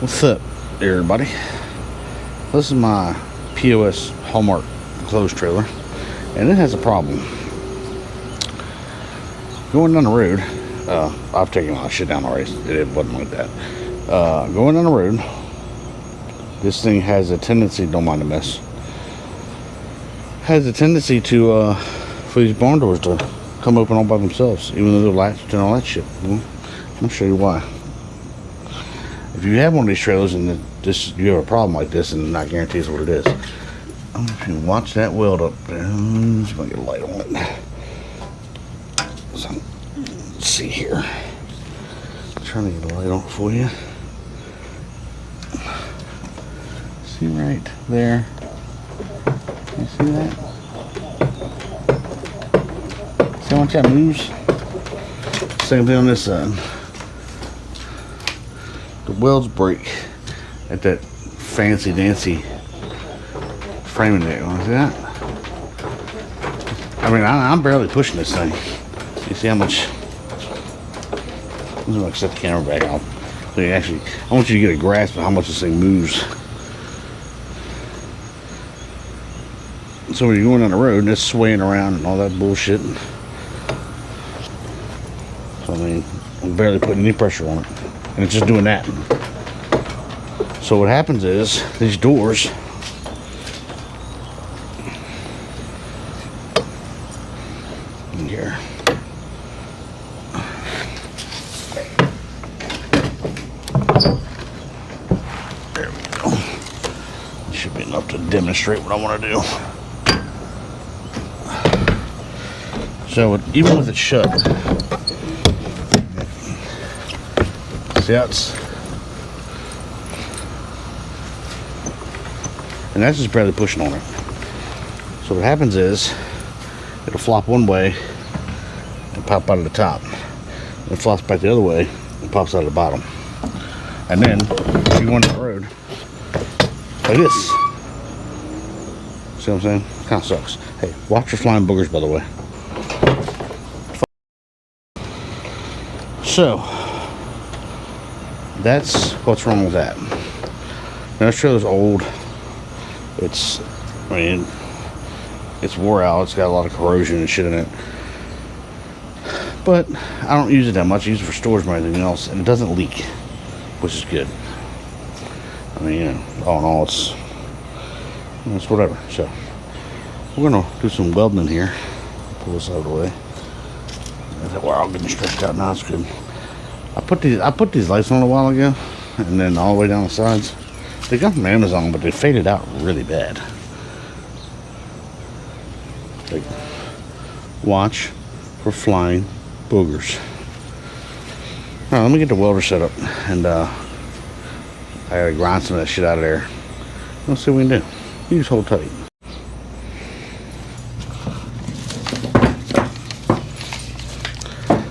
What's up, everybody? This is my POS Hallmark clothes trailer, and it has a problem. Going down the road, I've taken a lot of shit down already. It wasn't like that. Going down the road, this thing has a tendency, don't mind the mess, has a tendency to, for these barn doors to come open all by themselves, even though they're latched and all that shit. Well, I'll show you why. If you have one of these trailers and you have a problem like this, and I guarantee it's what it is. If you watch that weld up there, let's get a light on it. So, let's see here. I'm trying to get a light on it for you. See right there? You see that? See how much that moves? Same thing on this side. The welds break at that fancy dancy framing there. You see that? I mean, I'm barely pushing this thing. You see how much? I'm gonna set the camera back out. So you actually, I want you to get a grasp of how much this thing moves. So when you're going on the road and it's swaying around and all that bullshit. So I mean, I'm barely putting any pressure on it. And it's just doing that. So what happens is these doors in here, there we go. Should be enough to demonstrate what I want to do. So even with it shut, see how it's, and that's just barely pushing on it. So what happens is it'll flop one way and pop out of the top. It flops back the other way and pops out of the bottom. And then if you go on the road like this, see what I'm saying? Kind of sucks. Hey, watch for flying boogers, by the way. So that's what's wrong with that. Now, this trailer's old. It's wore out. It's got a lot of corrosion and shit in it. But I don't use it that much. I use it for storage or anything else, and it doesn't leak, which is good. I mean, you know, all in all, it's whatever. So we're gonna do some welding in here. Pull this out of the way. We're all getting stretched out now. It's good. I put these lights on a while ago, and then all the way down the sides. They got from Amazon, but they faded out really bad. Like, watch for flying boogers. All right, let me get the welder set up, and I gotta grind some of that shit out of there. Let's see what we can do. You just hold tight.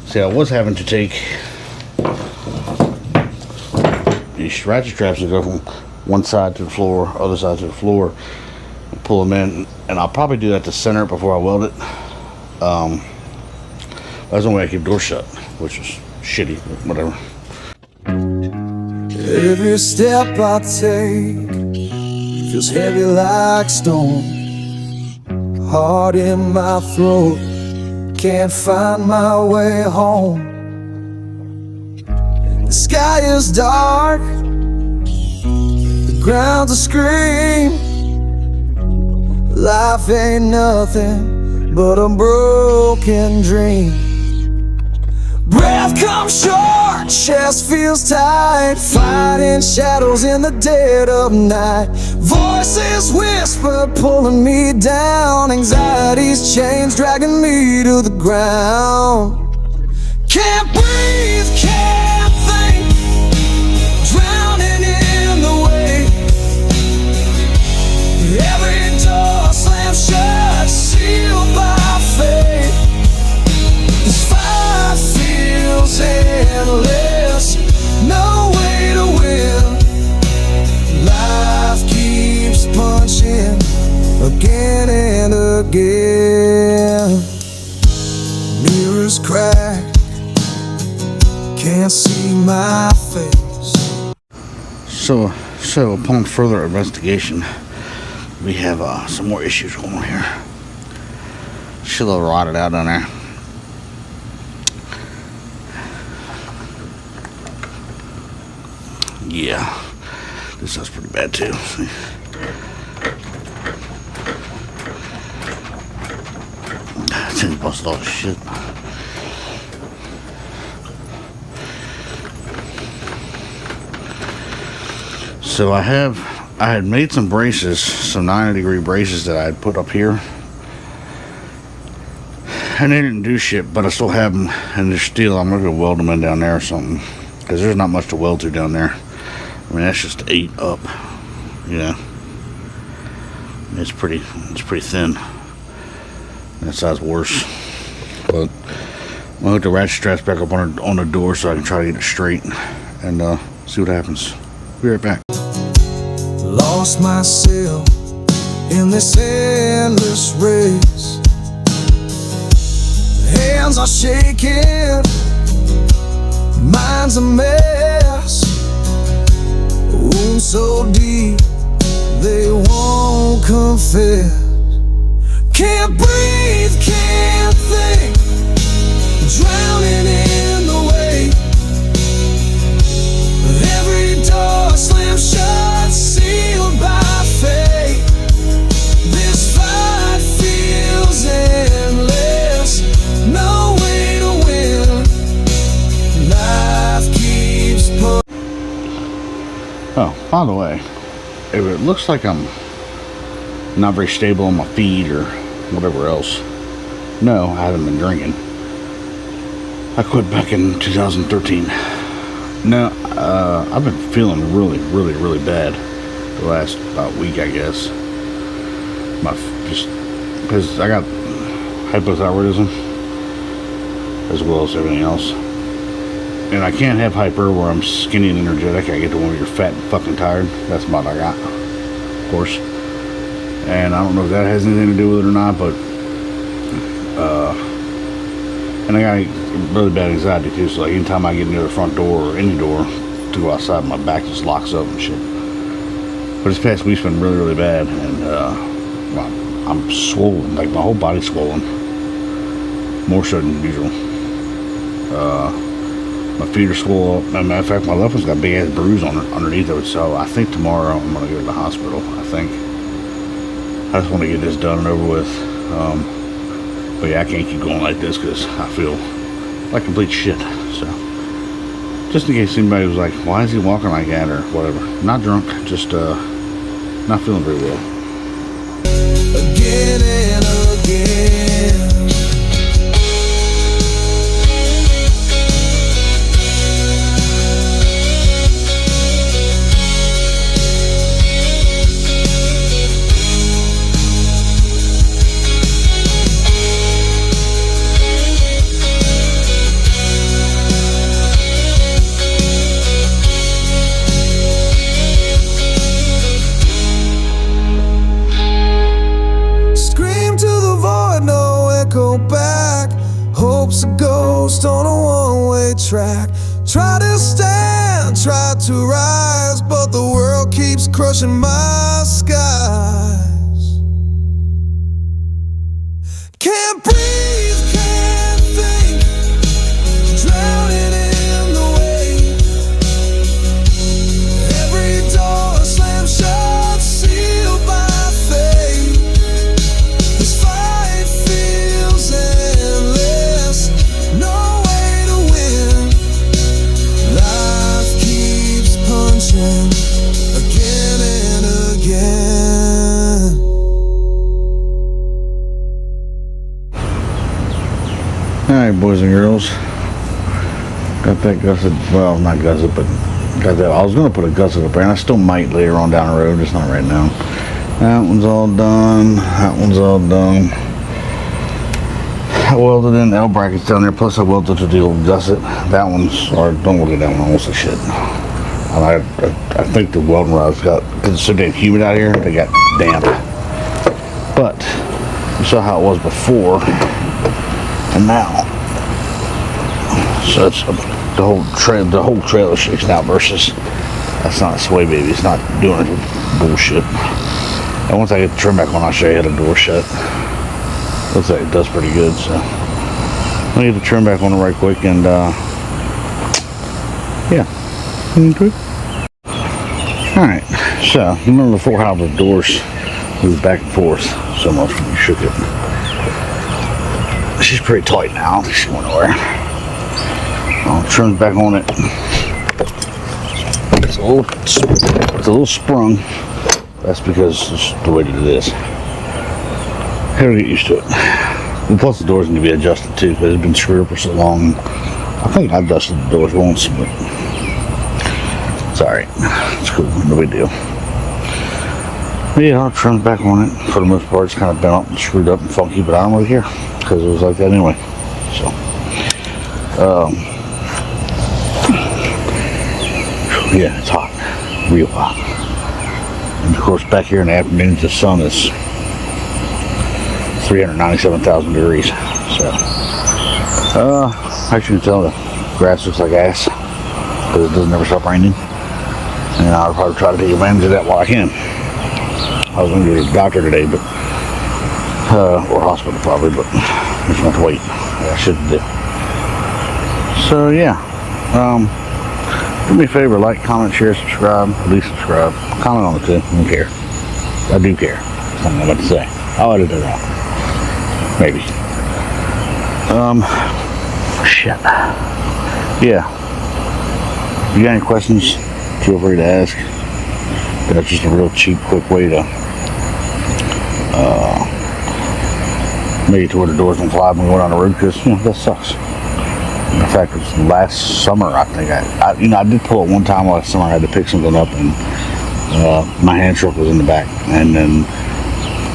See, I was having to take these ratchet straps and go from one side to the floor, other side to the floor, and pull them in. And I'll probably do that to center it before I weld it. That's the only way I keep doors shut, which is shitty, whatever. Every step I take feels heavy like stone. Heart in my throat, can't find my way home. The sky is dark, the ground's a scream. Life ain't nothing but a broken dream. Breath comes short, chest feels tight, fighting shadows in the dead of night. Voices whisper, pulling me down. Anxiety's chains dragging me to the ground. Can't breathe, can't think, drowning in the weight. Every door slammed shut, sealed by fate. This fire feels endless, no way to win. Life keeps punching again and again. Mirrors crack, can't see So upon further investigation, we have some more issues going on here. Shit a little rotted out down there. Yeah, this stuff's pretty bad too. See? It's in busted all this shit. So I had made some braces, some 90-degree braces that I had put up here, and they didn't do shit, but I still have them, and they're steel. I'm gonna go weld them in down there or something, because there's not much to weld to down there. I mean, that's just 8 up, you know. It's pretty thin. That side's worse. But I'm gonna hook the ratchet straps back up on the door so I can try to get it straight and see what happens. Be right back. Lost myself in this endless race. Hands are shaking, mind's a mess. Wounds so deep they won't confess. Can't breathe, can't think, drowning in the weight. Every door slammed shut, sealed by fate. This fight feels endless, no way to win. Life keeps Oh, by the way, if it looks like I'm not very stable on my feet or whatever else, no, I haven't been drinking. I quit back in 2013. No, I've been feeling really bad the last about week, I guess. Just because I got hypothyroidism as well as everything else, and I can't have hyper where I'm skinny and energetic. I get to where you're fat and fucking tired. That's about what I got, of course. And I don't know if that has anything to do with it or not, but and I got really bad anxiety too, so like anytime I get near the front door or any door to go outside, my back just locks up and shit. But this past week's been really bad, and well, I'm swollen, like my whole body's swollen, more so than usual. My feet are swollen. As a matter of fact, my left one's got a big ass bruise on it underneath of it, so I think tomorrow I'm gonna go to the hospital. I just want to get this done and over with. But yeah, I can't keep going like this because I feel like complete shit. So, just in case anybody was like, why is he walking like that or whatever. Not drunk, just not feeling very well. again and again. Go back, hope's a ghost on a one-way track. Try to stand, try to rise, but the world keeps crushing my skies. Can't breathe, can't think, drowning in the weight. Every door slammed shut, sealed by fate. This fight feels endless, no way to win. Life keeps punching again and again. Alright, boys and girls. Got that gusset, well, not gusset, but got that. I was going to put a gusset up there, and I still might later on down the road, just not right now. That one's all done. That one's all done. I welded in the L brackets down there, plus I welded to the old gusset. That one's, or don't look at that one, almost a shit. I think the welding rods got, because it's so damn humid out here, they got damp. But, you saw how it was before, and now. So it's the whole trailer shakes out versus That's not a sway baby. It's not doing bullshit. And once I get the trim back on, I'll show you how the door shut. Looks like it does pretty good, so let me get the trim back on right quick and yeah. Okay. Alright, so you remember before how the doors moved back and forth so much when you shook it. She's pretty tight now. I don't think she went nowhere. I'll trim back on it. It's a little sprung. That's because it's the way to do this. Gotta get used to it. And plus the doors need to be adjusted too, because it's been screwed up for so long. I think I dusted the doors once, but it's alright. It's cool, no big deal. But yeah, I'll trim back on it. For the most part, it's kind of bent up and screwed up and funky, but I don't really care, because it was like that anyway. So, yeah, it's hot. Real hot. And of course, back here in the afternoons, the sun is 397,000 degrees. So, as you can tell, the grass looks like ass because it doesn't ever stop raining. And I'll probably try to take advantage of that while I can. I was going to go to the doctor today, but or hospital probably, but I'm just going to have to wait. I shouldn't do. So yeah, do me a favor, like, comment, share, subscribe, at least subscribe. Comment on it too. I don't care. I do care. That's something I'm about to say. I'll edit it out. Maybe. Shit. Yeah. If you got any questions, feel free to ask. That's just a real cheap, quick way to make it to where the doors don't fly when we go down the road, because, you know, that sucks. In fact, it was last summer, I think. I did pull it one time last summer. I had to pick something up, and my hand truck was in the back. And then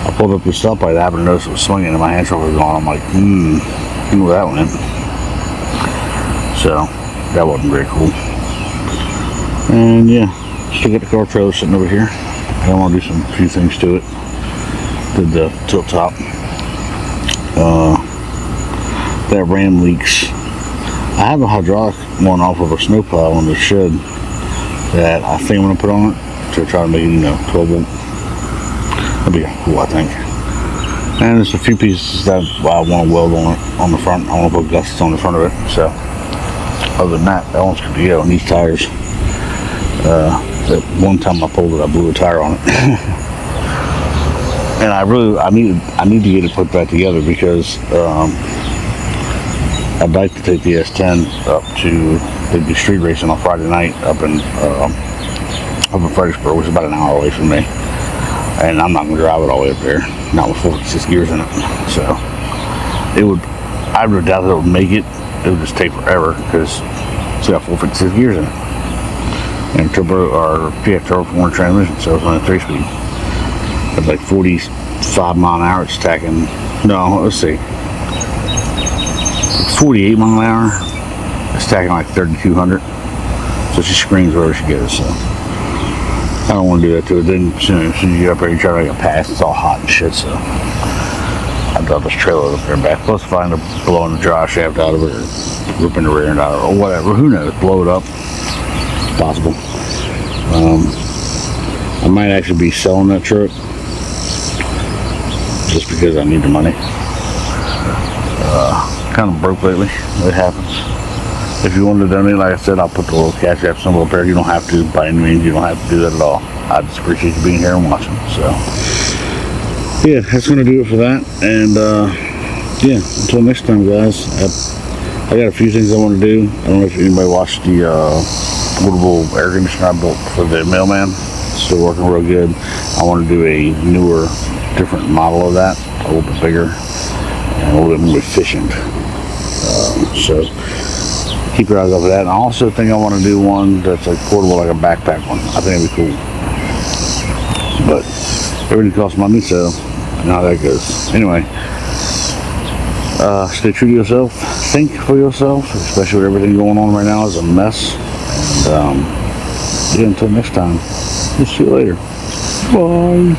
I pulled up this stoplight. I happened to notice it was swinging, and my hand truck was gone. I'm like, you know where that went. So, that wasn't very cool. And yeah, still got the car trailer sitting over here. I want to do a few things to it. Did the tilt top. That ram leaks. I have a hydraulic one off of a snowplow in the shed that I think I'm going to put on it to try to make it, 12 volt. That'd be cool, I think. And there's a few pieces that I want to weld on it on the front. I want to put gussets on the front of it. So, other than that one's good to go. And these tires, that one time I pulled it, I blew a tire on it. And I need to get it put back together because I'd like to take the S10 up to the street racing on Friday night up in Fredericksburg, which is about an hour away from me. And I'm not going to drive it all the way up there, not with 456 gears in it. So I would doubt that it would make it. It would just take forever because it's got 456 gears in it. And turbo or PX turbo 4 transmission, so it's only a 3-speed. At like 45 mile an hour, it's tacking. No, let's see. 48 mile an hour, it's tacking like 3,200. So she screams wherever she goes. So I don't want to do that to it. Then as soon as you get up there, you try to make a pass. It's all hot and shit. So I drop this trailer up there and back. Plus, if I end up blowing the drive shaft out of it, or ripping the rear end out of it, or whatever, who knows? Blow it up. It's possible. I might actually be selling that truck just because I need the money. Kind of broke lately. It happens. If you wanted to donate, like I said, I'll put the little Cash App symbol up there. You don't have to, by any means. You don't have to do that at all. I just appreciate you being here and watching. So, yeah, that's going to do it for that. And, yeah, until next time, guys. I got a few things I want to do. I don't know if anybody watched the portable air conditioner I built for the mailman. It's still working real good. I want to do a newer, different model of that. A little bit bigger and a little bit more efficient. So keep your eyes out for that. And I also think I want to do one that's like portable, like a backpack one. I think it'd be cool. But everything costs money, so you know how that goes. Anyway, stay true to yourself. Think for yourself, especially with everything going on right now is a mess. And yeah, until next time, we'll see you later. Bye.